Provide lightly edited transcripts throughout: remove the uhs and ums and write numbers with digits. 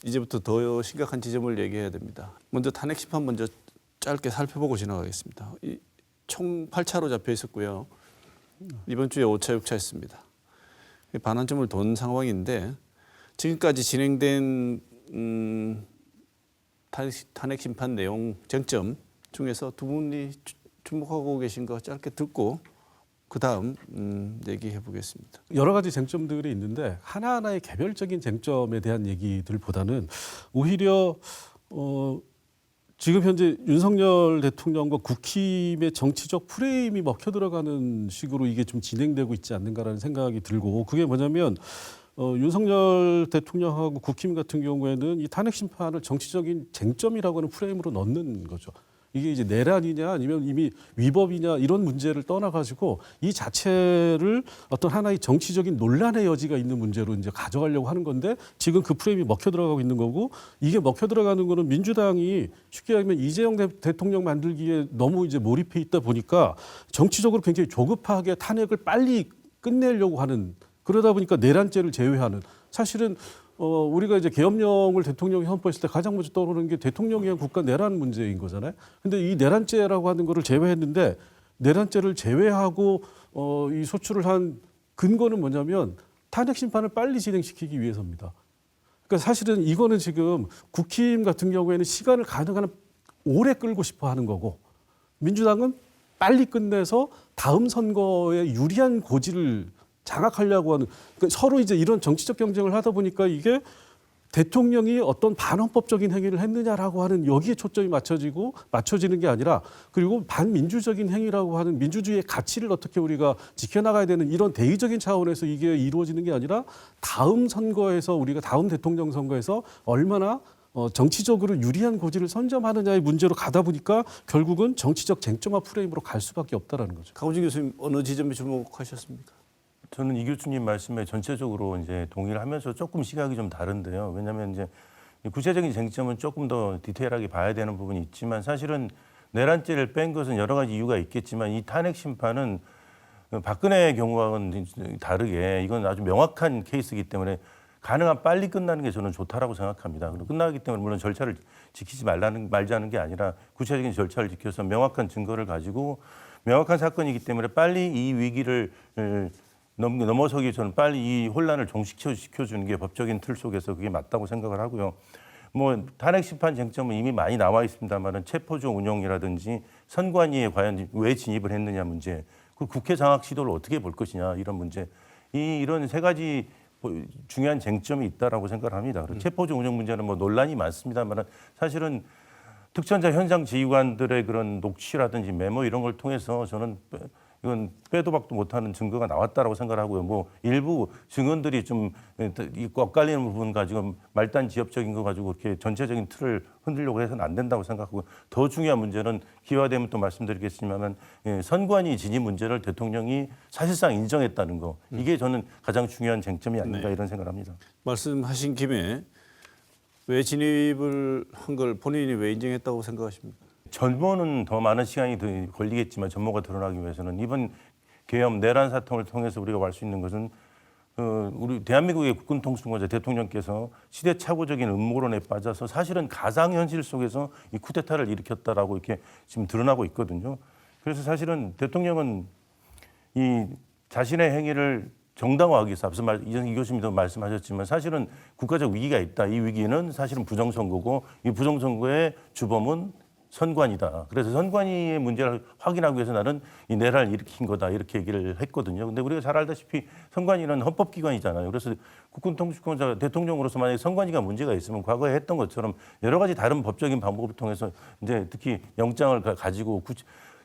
이제부터 더 심각한 지점을 얘기해야 됩니다. 먼저 탄핵 심판 먼저 짧게 살펴보고 지나가겠습니다. 총 8차로 잡혀 있었고요. 이번 주에 5차, 6차 했습니다. 반환점을 돈 상황인데 지금까지 진행된 탄핵 심판 내용 쟁점 중에서 두 분이 주목하고 계신 거 짧게 듣고 그다음 얘기해 보겠습니다. 여러 가지 쟁점들이 있는데 하나하나의 개별적인 쟁점에 대한 얘기들보다는 오히려 지금 현재 윤석열 대통령과 국힘의 정치적 프레임이 먹혀 들어가는 식으로 이게 좀 진행되고 있지 않는가라는 생각이 들고, 그게 뭐냐면 윤석열 대통령하고 국힘 같은 경우에는 이 탄핵 심판을 정치적인 쟁점이라고 하는 프레임으로 넣는 거죠. 이게 이제 내란이냐 아니면 이미 위법이냐 이런 문제를 떠나가지고 이 자체를 어떤 하나의 정치적인 논란의 여지가 있는 문제로 이제 가져가려고 하는 건데, 지금 그 프레임이 먹혀 들어가고 있는 거고, 이게 먹혀 들어가는 거는 민주당이 쉽게 얘기하면 이재명 대통령 만들기에 너무 이제 몰입해 있다 보니까 정치적으로 굉장히 조급하게 탄핵을 빨리 끝내려고 하는, 그러다 보니까 내란죄를 제외하는, 사실은 우리가 이제 계엄령을 대통령이 선포했을 때 가장 먼저 떠오르는 게 대통령에 의한 국가 내란 문제인 거잖아요. 근데 이 내란죄라고 하는 거를 제외했는데, 내란죄를 제외하고 이 소추를 한 근거는 뭐냐면 탄핵 심판을 빨리 진행시키기 위해서입니다. 그러니까 사실은 이거는 지금 국힘 같은 경우에는 시간을 가능한 한 오래 끌고 싶어 하는 거고, 민주당은 빨리 끝내서 다음 선거에 유리한 고지를 장악하려고 하는, 그러니까 서로 이제 이런 정치적 경쟁을 하다 보니까 이게 대통령이 어떤 반헌법적인 행위를 했느냐라고 하는 여기에 초점이 맞춰지는 게 아니라, 그리고 반민주적인 행위라고 하는 민주주의의 가치를 어떻게 우리가 지켜나가야 되는 이런 대의적인 차원에서 이게 이루어지는 게 아니라 다음 선거에서, 우리가 다음 대통령 선거에서 얼마나 정치적으로 유리한 고지를 선점하느냐의 문제로 가다 보니까 결국은 정치적 쟁점화 프레임으로 갈 수밖에 없다라는 거죠. 강호진 교수님 어느 지점에 주목하셨습니까? 저는 이 교수님 말씀에 전체적으로 이제 동의를 하면서 조금 시각이 좀 다른데요. 왜냐하면 이제 구체적인 쟁점은 조금 더 디테일하게 봐야 되는 부분이 있지만, 사실은 내란죄를 뺀 것은 여러 가지 이유가 있겠지만 이 탄핵 심판은 박근혜의 경우와는 다르게 이건 아주 명확한 케이스이기 때문에 가능한 빨리 끝나는 게 저는 좋다라고 생각합니다. 그리고 끝나기 때문에 물론 절차를 지키지 말자는 게 아니라 구체적인 절차를 지켜서 명확한 증거를 가지고, 명확한 사건이기 때문에 빨리 이 위기를 넘어서기 전 빨리 이 혼란을 종식시켜주는 게 법적인 틀 속에서 그게 맞다고 생각을 하고요. 뭐 탄핵 심판 쟁점은 이미 많이 나와 있습니다만은 체포조 운용이라든지 선관위에 과연 왜 진입을 했느냐 문제, 그 국회 장악 시도를 어떻게 볼 것이냐 이런 문제, 이런 세 가지 중요한 쟁점이 있다라고 생각을 합니다. 그리고 체포조 운용 문제는 뭐 논란이 많습니다만은 사실은 특전사 현장 지휘관들의 그런 녹취라든지 메모 이런 걸 통해서 저는 이건 빼도 박도 못하는 증거가 나왔다라고 생각을 하고요. 뭐 일부 증언들이 좀 엇갈리는 부분 가지고 말단 지엽적인 거 가지고 그렇게 전체적인 틀을 흔들려고 해서는 안 된다고 생각하고, 더 중요한 문제는 기회가 되면 또 말씀드리겠지만 선관위 진입 문제를 대통령이 사실상 인정했다는 거, 이게 저는 가장 중요한 쟁점이 아닌가 이런 생각을 합니다. 말씀하신 김에 왜 진입을 한 걸 본인이 왜 인정했다고 생각하십니까? 전모는 더 많은 시간이 걸리겠지만 전모가 드러나기 위해서는 이번 계엄 내란 사통을 통해서 우리가 알 수 있는 것은 우리 대한민국의 국군 통수권자 대통령께서 시대착오적인 음모론에 빠져서 사실은 가상현실 속에서 이 쿠데타를 일으켰다라고 이렇게 지금 드러나고 있거든요. 그래서 사실은 대통령은 이 자신의 행위를 정당화하기 위해서 앞서 이 교수님도 말씀하셨지만 사실은 국가적 위기가 있다. 이 위기는 사실은 부정선거고 이 부정선거의 주범은 선관위다. 그래서 선관위의 문제를 확인하기 위해서 나는 이 내란을 일으킨 거다 이렇게 얘기를 했거든요. 근데 우리가 잘 알다시피 선관위는 헌법기관이잖아요. 그래서 국군통수권자 대통령으로서 만약에 선관위가 문제가 있으면 과거에 했던 것처럼 여러 가지 다른 법적인 방법을 통해서 이제 특히 영장을 가지고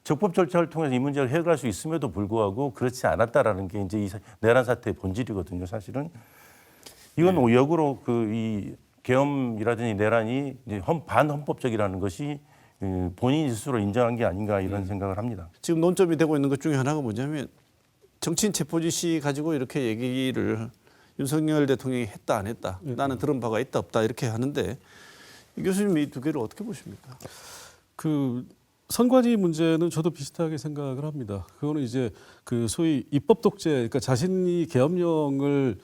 적법 절차를 통해서 이 문제를 해결할 수 있음에도 불구하고 그렇지 않았다라는 게 이제 이 내란 사태의 본질이거든요. 사실은 이건 역으로 이 계엄이라든지 내란이 이제 반헌법적이라는 것이 본인 스스로 인정한 게 아닌가 이런 생각을 합니다. 지금 논점이 되고 있는 것 중에 하나가 뭐냐면 정치인 체포 지시 가지고 이렇게 얘기를 윤석열 대통령이 했다 안 했다, 나는 들은 바가 있다 없다 이렇게 하는데 이 교수님 이 두 개를 어떻게 보십니까? 그 선관위 문제는 저도 비슷하게 생각을 합니다. 그거는 이제 그 소위 입법 독재, 그러니까 자신이 계엄령을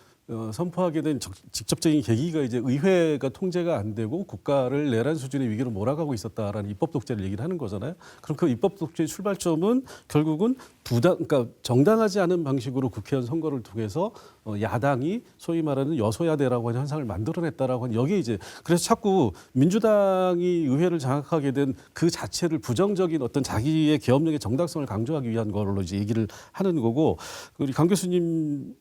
선포하게 된 직접적인 계기가 이제 의회가 통제가 안 되고 국가를 내란 수준의 위기로 몰아가고 있었다라는 입법 독재를 얘기를 하는 거잖아요. 그럼 그 입법 독재의 출발점은 결국은 그러니까 정당하지 않은 방식으로 국회의원 선거를 통해서 야당이 소위 말하는 여소야대라고 하는 현상을 만들어냈다라고 하는 여기에 이제 그래서 자꾸 민주당이 의회를 장악하게 된 그 자체를 부정적인 어떤 자기의 계엄령의 정당성을 강조하기 위한 걸로 이제 얘기를 하는 거고 우리 강 교수님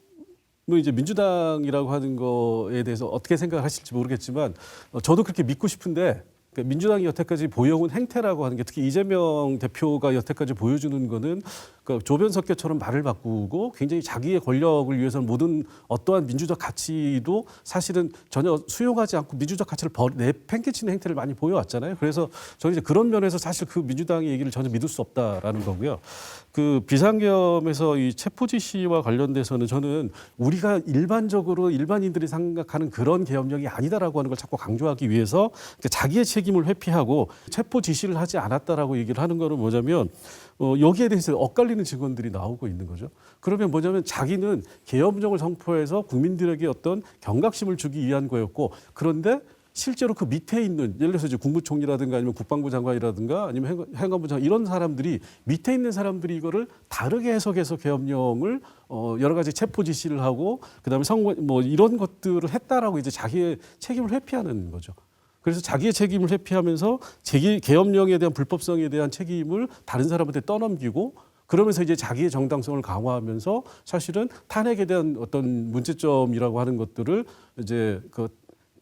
뭐 이제 민주당이라고 하는 거에 대해서 어떻게 생각하실지 모르겠지만 저도 그렇게 믿고 싶은데 그러니까 민주당이 여태까지 보여온 행태라고 하는 게 특히 이재명 대표가 여태까지 보여주는 거는 그러니까 조변석계처럼 말을 바꾸고 굉장히 자기의 권력을 위해서는 모든 어떠한 민주적 가치도 사실은 전혀 수용하지 않고 민주적 가치를 내팽개치는 행태를 많이 보여왔잖아요. 그래서 저는 이제 그런 면에서 사실 그 민주당의 얘기를 전혀 믿을 수 없다라는 거고요. 그 비상계엄에서 이 체포 지시와 관련돼서는 저는 우리가 일반적으로 일반인들이 생각하는 그런 계엄령이 아니다라고 하는 걸 자꾸 강조하기 위해서 자기의 책임을 회피하고 체포 지시를 하지 않았다라고 얘기를 하는 거는 뭐냐면 여기에 대해서 엇갈리는 증언들이 나오고 있는 거죠. 그러면 뭐냐면 자기는 계엄령을 선포해서 국민들에게 어떤 경각심을 주기 위한 거였고 그런데 실제로 그 밑에 있는 예를 들어서 이제 국무총리라든가 아니면 국방부 장관이라든가 아니면 행안부 장관 이런 사람들이 밑에 있는 사람들이 이거를 다르게 해석해서 계엄령을 여러 가지 체포 지시를 하고 그다음에 선거 뭐 이런 것들을 했다라고 이제 자기의 책임을 회피하는 거죠. 그래서 자기의 책임을 회피하면서 계엄령에 대한 불법성에 대한 책임을 다른 사람한테 떠넘기고 그러면서 이제 자기의 정당성을 강화하면서 사실은 탄핵에 대한 어떤 문제점이라고 하는 것들을 이제 그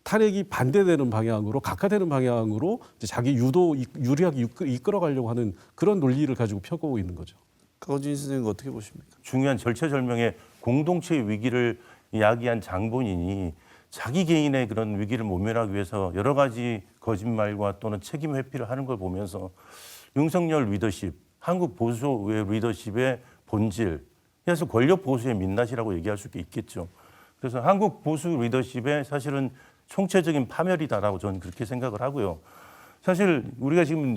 탄핵이 반대되는 방향으로 각하되는 방향으로 이제 자기 유리하게 이끌어가려고 하는 그런 논리를 가지고 펴고 있는 거죠. 강원진 선생님 어떻게 보십니까? 중요한 절체절명의 공동체의 위기를 야기한 장본인이 자기 개인의 그런 위기를 모면하기 위해서 여러 가지 거짓말과 또는 책임 회피를 하는 걸 보면서 윤석열 리더십, 한국 보수의 리더십의 본질, 그래서 권력 보수의 민낯이라고 얘기할 수 있겠죠. 그래서 한국 보수 리더십의 사실은 총체적인 파멸이다라고 저는 그렇게 생각을 하고요. 사실 우리가 지금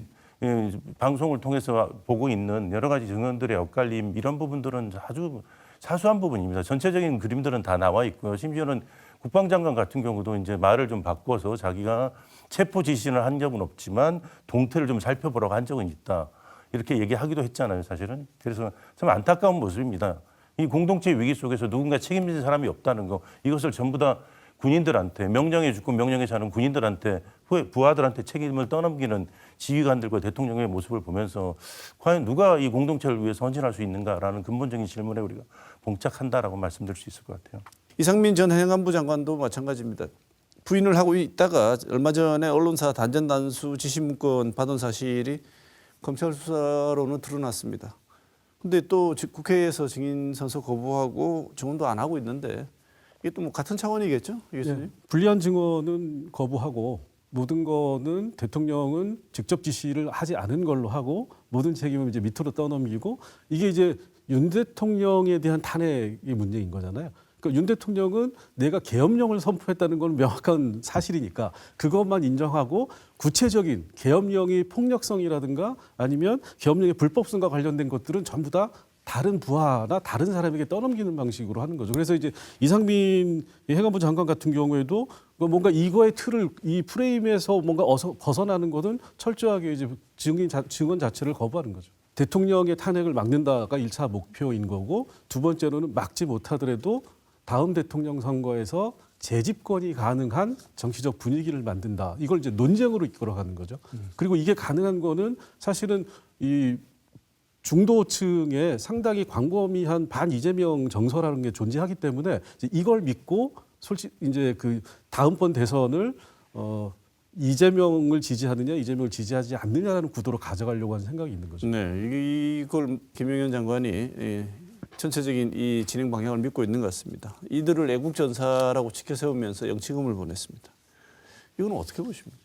방송을 통해서 보고 있는 여러 가지 증언들의 엇갈림 이런 부분들은 아주 사소한 부분입니다. 전체적인 그림들은 다 나와 있고요. 심지어는 국방장관 같은 경우도 이제 말을 좀 바꿔서 자기가 체포 지시는 한 적은 없지만 동태를 좀 살펴보라고 한 적은 있다. 이렇게 얘기하기도 했잖아요, 사실은. 그래서 참 안타까운 모습입니다. 이 공동체 위기 속에서 누군가 책임질 사람이 없다는 거 이것을 전부 다 군인들한테 명령해 죽고 명령해 사는 군인들한테 부하들한테 책임을 떠넘기는 지휘관들과 대통령의 모습을 보면서 과연 누가 이 공동체를 위해서 헌신할 수 있는가라는 근본적인 질문에 우리가 봉착한다라고 말씀드릴 수 있을 것 같아요. 이상민 전 행안부 장관도 마찬가지입니다. 부인을 하고 있다가 얼마 전에 언론사 단전단수 지시 문건 받은 사실이 검찰 수사로는 드러났습니다. 근데 또 국회에서 증인 선서 거부하고 증언도 안 하고 있는데 이게 또 뭐 같은 차원이겠죠, 이 교수님? 네. 불리한 증언은 거부하고 모든 거는 대통령은 직접 지시를 하지 않은 걸로 하고 모든 책임을 이제 밑으로 떠넘기고 이게 이제 윤 대통령에 대한 탄핵의 문제인 거잖아요. 그러니까 윤 대통령은 내가 계엄령을 선포했다는 건 명확한 사실이니까 그것만 인정하고 구체적인 계엄령의 폭력성이라든가 아니면 계엄령의 불법성과 관련된 것들은 전부 다 다른 부하나 다른 사람에게 떠넘기는 방식으로 하는 거죠. 그래서 이제 이상민 행안부 장관 같은 경우에도 뭔가 이거의 틀을 이 프레임에서 뭔가 벗어나는 것은 철저하게 이제 증언 자체를 거부하는 거죠. 대통령의 탄핵을 막는다가 1차 목표인 거고 두 번째로는 막지 못하더라도 다음 대통령 선거에서 재집권이 가능한 정치적 분위기를 만든다. 이걸 이제 논쟁으로 이끌어가는 거죠. 그리고 이게 가능한 거는 사실은 이 중도층에 상당히 광범위한 반 이재명 정서라는 게 존재하기 때문에 이걸 믿고 솔직히 이제 그 다음번 대선을 이재명을 지지하느냐 이재명을 지지하지 않느냐라는 구도로 가져가려고 하는 생각이 있는 거죠. 네, 이걸 김용현 장관이 전체적인 이 진행 방향을 믿고 있는 것 같습니다. 이들을 애국 전사라고 지켜 세우면서 영치금을 보냈습니다. 이건 어떻게 보십니까?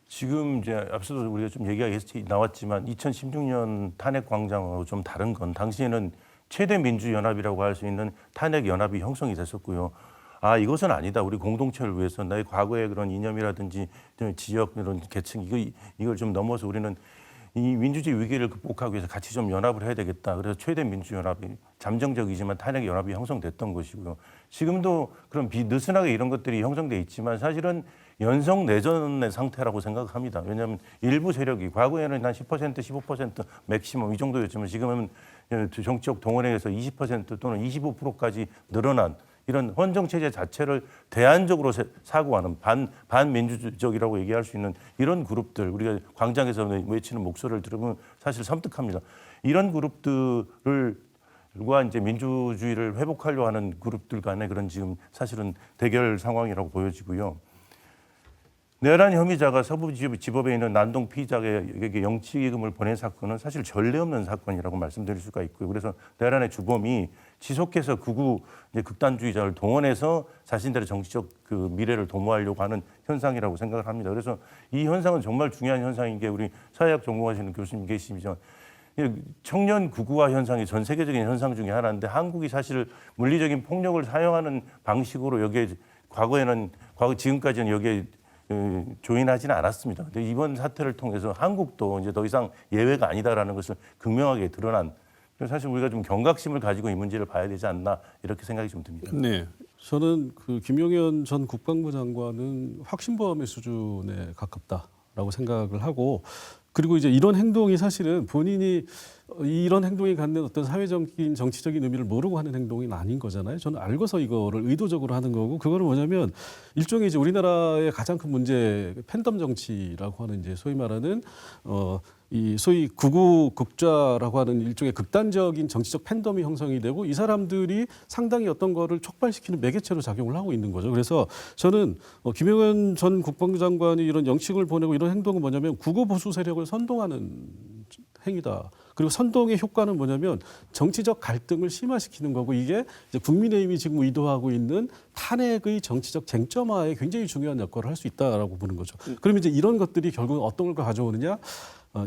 지금 이제 앞서도 우리가 좀 얘기가 나왔지만 2016년 탄핵 광장하고 좀 다른 건 당시에는 최대 민주연합이라고 할 수 있는 탄핵 연합이 형성이 됐었고요. 아 이것은 아니다. 우리 공동체를 위해서 나의 과거의 그런 이념이라든지 지역 이런 계층 이걸 좀 넘어서 우리는 이 민주주의 위기를 극복하기 위해서 같이 좀 연합을 해야 되겠다. 그래서 최대 민주연합이 잠정적이지만 탄핵 연합이 형성됐던 것이고요. 지금도 그런 느슨하게 이런 것들이 형성돼 있지만 사실은 연성 내전의 상태라고 생각합니다. 왜냐하면 일부 세력이 과거에는 한 10%, 15% 맥시멈 이 정도였지만 지금은 정치적 동원에 의해서 20% 또는 25%까지 늘어난 이런 헌정 체제 자체를 대안적으로 사고하는 반민주적이라고 얘기할 수 있는 이런 그룹들, 우리가 광장에서 외치는 목소리를 들으면 사실 섬뜩합니다. 이런 그룹들과 이제 민주주의를 회복하려 하는 그룹들 간의 그런 지금 사실은 대결 상황이라고 보여지고요. 내란 혐의자가 서부지법에 있는 난동 피의자에게 영치기금을 보낸 사건은 사실 전례 없는 사건이라고 말씀드릴 수가 있고요. 그래서 내란의 주범이 지속해서 극우 극단주의자를 동원해서 자신들의 정치적 그 미래를 도모하려고 하는 현상이라고 생각을 합니다. 그래서 이 현상은 정말 중요한 현상인 게 우리 사회학 전공하시는 교수님 계시지만 청년 극우화 현상이 전 세계적인 현상 중에 하나인데 한국이 사실 물리적인 폭력을 사용하는 방식으로 여기에 지금까지는 여기에 조인하지는 않았습니다. 근데 이번 사태를 통해서 한국도 이제 더 이상 예외가 아니다라는 것을 극명하게 드러난. 사실 우리가 좀 경각심을 가지고 이 문제를 봐야 되지 않나 이렇게 생각이 좀 듭니다. 네. 저는 그 김용현 전 국방부 장관은 확신범의 수준에 가깝다라고 생각을 하고, 그리고 이제 이런 행동이 사실은 본인이 이런 행동이 갖는 어떤 사회적인 정치적인 의미를 모르고 하는 행동이 아닌 거잖아요. 저는 알고서 이거를 의도적으로 하는 거고, 그거는 뭐냐면 일종의 이제 우리나라의 가장 큰 문제 팬덤 정치라고 하는 이제 소위 말하는 이 소위 극우 극좌라고 하는 일종의 극단적인 정치적 팬덤이 형성이 되고 이 사람들이 상당히 어떤 거를 촉발시키는 매개체로 작용을 하고 있는 거죠. 그래서 저는 김용현 전 국방부 장관이 이런 영식을 보내고 이런 행동은 뭐냐면 극우 보수 세력을 선동하는 행위다. 그리고 선동의 효과는 뭐냐면 정치적 갈등을 심화시키는 거고, 이게 이제 국민의힘이 지금 의도하고 있는 탄핵의 정치적 쟁점화에 굉장히 중요한 역할을 할 수 있다라고 보는 거죠. 그러면 이제 이런 것들이 결국 어떤 걸 가져오느냐?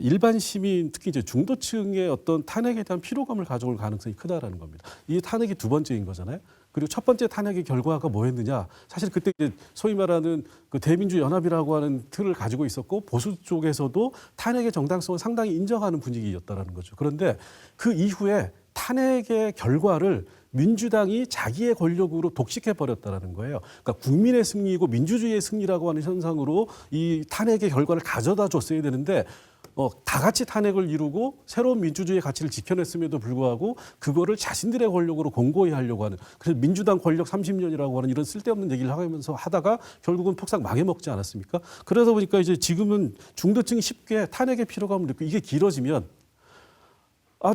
일반 시민, 특히 이제 중도층의 어떤 탄핵에 대한 피로감을 가져올 가능성이 크다라는 겁니다. 이게 탄핵이 두 번째인 거잖아요. 그리고 첫 번째 탄핵의 결과가 뭐였느냐? 사실 그때 이제 소위 말하는 그 대민주연합이라고 하는 틀을 가지고 있었고 보수 쪽에서도 탄핵의 정당성을 상당히 인정하는 분위기였다라는 거죠. 그런데 그 이후에 탄핵의 결과를 민주당이 자기의 권력으로 독식해 버렸다라는 거예요. 그러니까 국민의 승리이고 민주주의의 승리라고 하는 현상으로 이 탄핵의 결과를 가져다 줬어야 되는데 다 같이 탄핵을 이루고 새로운 민주주의의 가치를 지켜냈음에도 불구하고 그거를 자신들의 권력으로 공고히 하려고 하는, 그래서 민주당 권력 30년이라고 하는 이런 쓸데없는 얘기를 하면서 하다가 결국은 폭삭 망해먹지 않았습니까? 그러다 보니까 이제 지금은 중도층이 쉽게 탄핵의 피로감을 느끼고, 이게 길어지면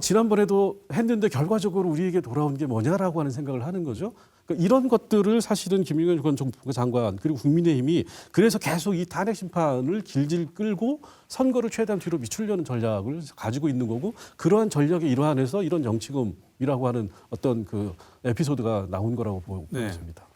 지난번에도 했는데 결과적으로 우리에게 돌아온 게 뭐냐라고 하는 생각을 하는 거죠. 그러니까 이런 것들을 사실은 김용현 전 정부 장관 그리고 국민의힘이 그래서 계속 이 탄핵 심판을 질질 끌고 선거를 최대한 뒤로 미추려는 전략을 가지고 있는 거고, 그러한 전략의 일환에서 이런 정치금이라고 하는 어떤 그 에피소드가 나온 거라고 보고 있습니다.